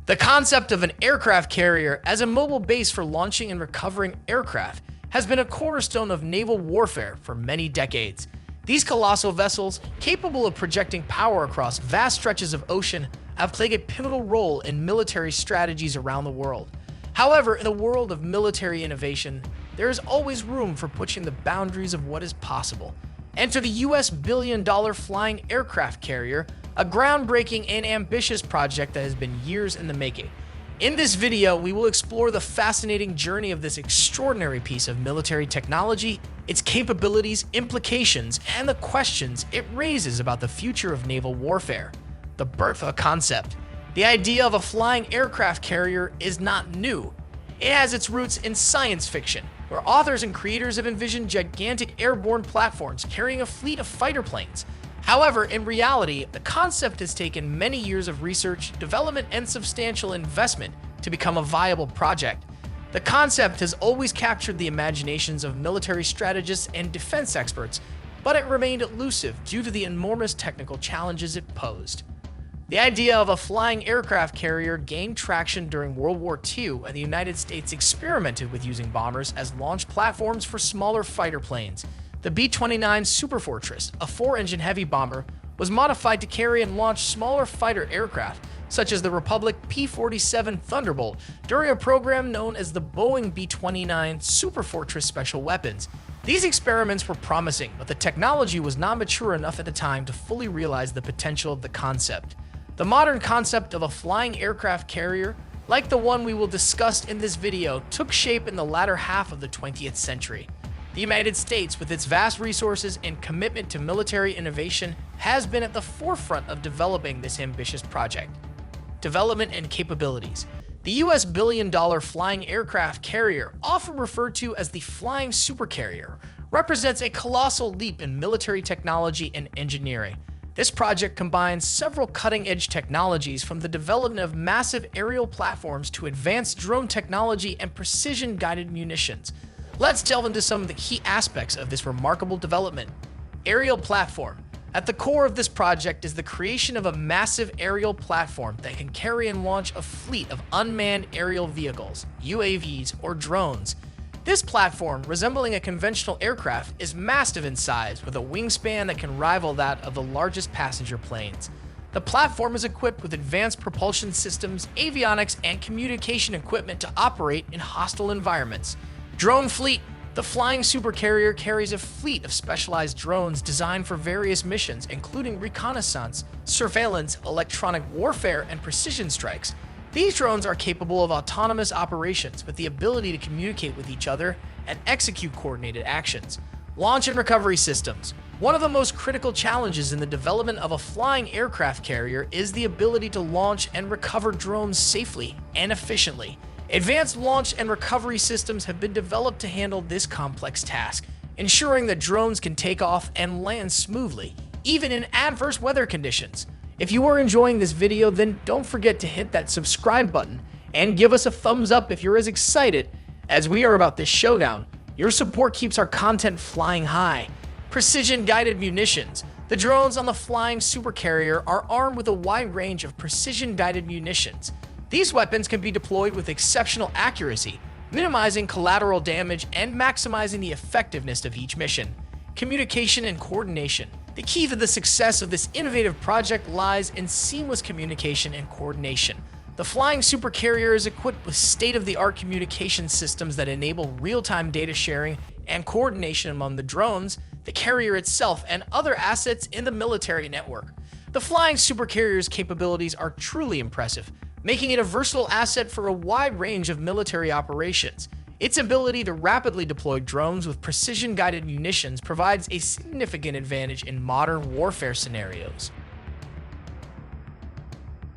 The concept of an aircraft carrier as a mobile base for launching and recovering aircraft has been a cornerstone of naval warfare for many decades. These colossal vessels, capable of projecting power across vast stretches of ocean, have played a pivotal role in military strategies around the world. However, in the world of military innovation, there is always room for pushing the boundaries of what is possible. Enter the US billion-dollar flying aircraft carrier, a groundbreaking and ambitious project that has been years in the making. In this video, we will explore the fascinating journey of this extraordinary piece of military technology, its capabilities, implications, and the questions it raises about the future of naval warfare. The birth of a concept. The idea of a flying aircraft carrier is not new. It has its roots in science fiction, where authors and creators have envisioned gigantic airborne platforms carrying a fleet of fighter planes. However, in reality, the concept has taken many years of research, development, and substantial investment to become a viable project. The concept has always captured the imaginations of military strategists and defense experts, but it remained elusive due to the enormous technical challenges it posed. The idea of a flying aircraft carrier gained traction during World War II, and the United States experimented with using bombers as launch platforms for smaller fighter planes. The B-29 Superfortress, a 4-engine heavy bomber, was modified to carry and launch smaller fighter aircraft, such as the Republic P-47 Thunderbolt, during a program known as the Boeing B-29 Superfortress Special Weapons. These experiments were promising, but the technology was not mature enough at the time to fully realize the potential of the concept. The modern concept of a flying aircraft carrier, like the one we will discuss in this video, took shape in the latter half of the 20th century. The United States, with its vast resources and commitment to military innovation, has been at the forefront of developing this ambitious project. Development and capabilities. The US billion-dollar flying aircraft carrier, often referred to as the flying supercarrier, represents a colossal leap in military technology and engineering. This project combines several cutting-edge technologies, from the development of massive aerial platforms to advanced drone technology and precision-guided munitions. Let's delve into some of the key aspects of this remarkable development. Aerial platform. At the core of this project is the creation of a massive aerial platform that can carry and launch a fleet of unmanned aerial vehicles, UAVs, or drones. This platform, resembling a conventional aircraft, is massive in size, with a wingspan that can rival that of the largest passenger planes. The platform is equipped with advanced propulsion systems, avionics, and communication equipment to operate in hostile environments. Drone fleet. The flying supercarrier carries a fleet of specialized drones designed for various missions, including reconnaissance, surveillance, electronic warfare, and precision strikes. These drones are capable of autonomous operations with the ability to communicate with each other and execute coordinated actions. Launch and recovery systems. One of the most critical challenges in the development of a flying aircraft carrier is the ability to launch and recover drones safely and efficiently. Advanced launch and recovery systems have been developed to handle this complex task, ensuring that drones can take off and land smoothly, even in adverse weather conditions. If you are enjoying this video, then don't forget to hit that subscribe button and give us a thumbs up if you're as excited as we are about this showdown. Your support keeps our content flying high. Precision-guided munitions. The drones on the flying supercarrier are armed with a wide range of precision-guided munitions. These weapons can be deployed with exceptional accuracy, minimizing collateral damage and maximizing the effectiveness of each mission. Communication and coordination. The key to the success of this innovative project lies in seamless communication and coordination. The flying supercarrier is equipped with state-of-the-art communication systems that enable real-time data sharing and coordination among the drones, the carrier itself, and other assets in the military network. The flying supercarrier's capabilities are truly impressive, making it a versatile asset for a wide range of military operations. Its ability to rapidly deploy drones with precision-guided munitions provides a significant advantage in modern warfare scenarios.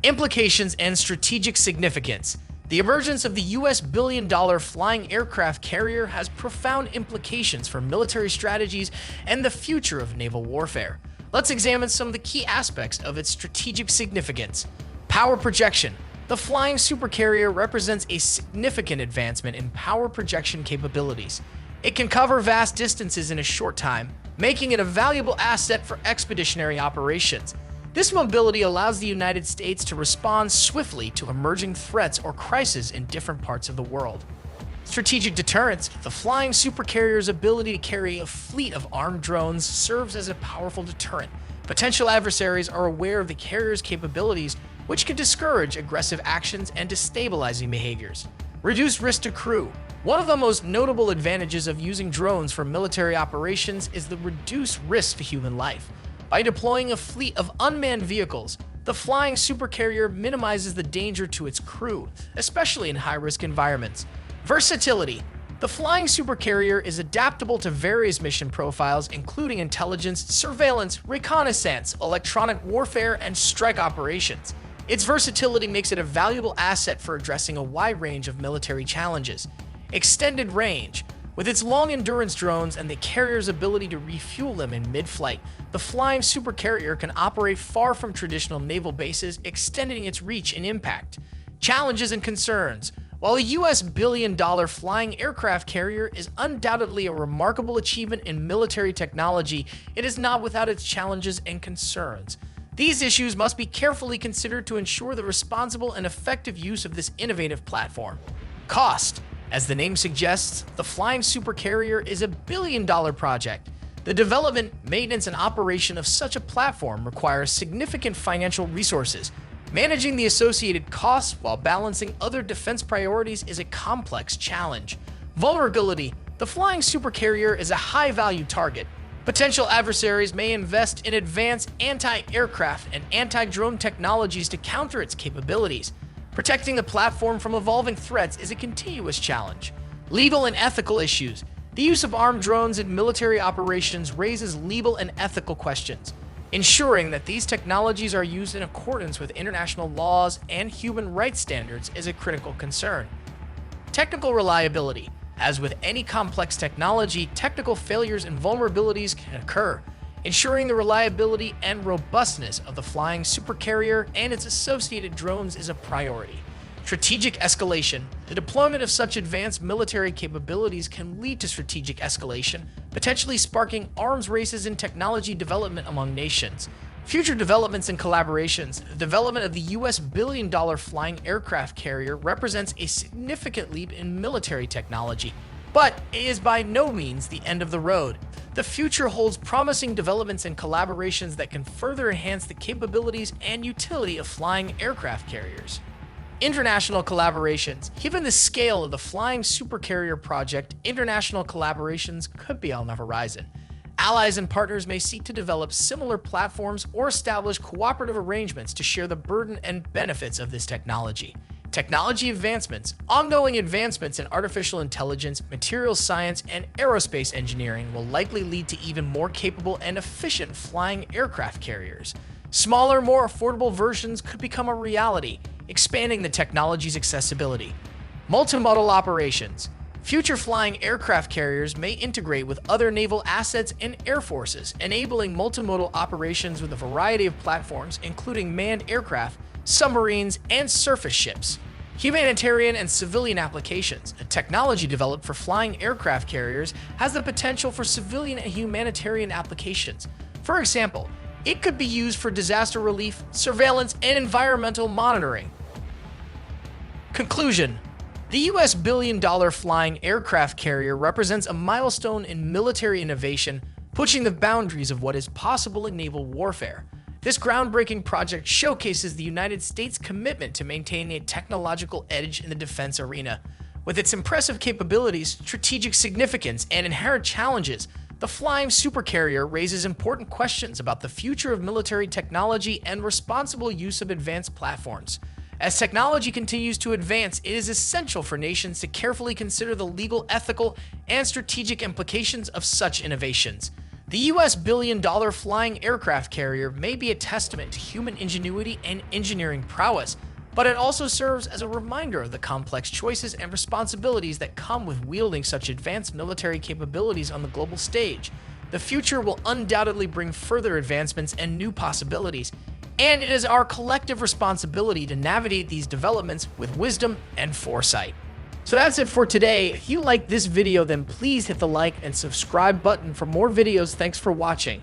Implications and strategic significance. The emergence of the US billion-dollar flying aircraft carrier has profound implications for military strategies and the future of naval warfare. Let's examine some of the key aspects of its strategic significance. Power projection. The flying supercarrier represents a significant advancement in power projection capabilities. It can cover vast distances in a short time, making it a valuable asset for expeditionary operations. This mobility allows the United States to respond swiftly to emerging threats or crises in different parts of the world. Strategic deterrence. The flying supercarrier's ability to carry a fleet of armed drones serves as a powerful deterrent. Potential adversaries are aware of the carrier's capabilities, which can discourage aggressive actions and destabilizing behaviors. Reduced risk to crew. One of the most notable advantages of using drones for military operations is the reduced risk to human life. By deploying a fleet of unmanned vehicles, the flying supercarrier minimizes the danger to its crew, especially in high-risk environments. Versatility. The flying supercarrier is adaptable to various mission profiles, including intelligence, surveillance, reconnaissance, electronic warfare, and strike operations. Its versatility makes it a valuable asset for addressing a wide range of military challenges. Extended range. With its long endurance drones and the carrier's ability to refuel them in mid-flight, the flying supercarrier can operate far from traditional naval bases, extending its reach and impact. Challenges and concerns. While a US billion-dollar flying aircraft carrier is undoubtedly a remarkable achievement in military technology, it is not without its challenges and concerns. These issues must be carefully considered to ensure the responsible and effective use of this innovative platform. Cost. As the name suggests, the flying supercarrier is a billion-dollar project. The development, maintenance, and operation of such a platform requires significant financial resources. Managing the associated costs while balancing other defense priorities is a complex challenge. Vulnerability. The flying supercarrier is a high-value target. Potential adversaries may invest in advanced anti-aircraft and anti-drone technologies to counter its capabilities. Protecting the platform from evolving threats is a continuous challenge. Legal and ethical issues. The use of armed drones in military operations raises legal and ethical questions. Ensuring that these technologies are used in accordance with international laws and human rights standards is a critical concern. Technical reliability. As with any complex technology, technical failures and vulnerabilities can occur. Ensuring the reliability and robustness of the flying supercarrier and its associated drones is a priority. Strategic escalation. The deployment of such advanced military capabilities can lead to strategic escalation, potentially sparking arms races and technology development among nations. Future developments and collaborations. The development of the US billion-dollar flying aircraft carrier represents a significant leap in military technology, but it is by no means the end of the road. The future holds promising developments and collaborations that can further enhance the capabilities and utility of flying aircraft carriers. International collaborations. Given the scale of the flying supercarrier project, international collaborations could be on the horizon. Allies and partners may seek to develop similar platforms or establish cooperative arrangements to share the burden and benefits of this technology. Technology advancements. Ongoing advancements in artificial intelligence, materials science, and aerospace engineering will likely lead to even more capable and efficient flying aircraft carriers. Smaller, more affordable versions could become a reality, expanding the technology's accessibility. Multimodal operations. Future flying aircraft carriers may integrate with other naval assets and air forces, enabling multimodal operations with a variety of platforms, including manned aircraft, submarines, and surface ships. Humanitarian and civilian applications. A technology developed for flying aircraft carriers has the potential for civilian and humanitarian applications. For example, it could be used for disaster relief, surveillance, and environmental monitoring. Conclusion. The US billion-dollar flying aircraft carrier represents a milestone in military innovation, pushing the boundaries of what is possible in naval warfare. This groundbreaking project showcases the United States' commitment to maintaining a technological edge in the defense arena. With its impressive capabilities, strategic significance, and inherent challenges, the flying supercarrier raises important questions about the future of military technology and responsible use of advanced platforms. As technology continues to advance, it is essential for nations to carefully consider the legal, ethical, and strategic implications of such innovations. The US billion-dollar flying aircraft carrier may be a testament to human ingenuity and engineering prowess, but it also serves as a reminder of the complex choices and responsibilities that come with wielding such advanced military capabilities on the global stage. The future will undoubtedly bring further advancements and new possibilities, and it is our collective responsibility to navigate these developments with wisdom and foresight. So that's it for today. If you like this video, then please hit the like and subscribe button for more videos. Thanks for watching.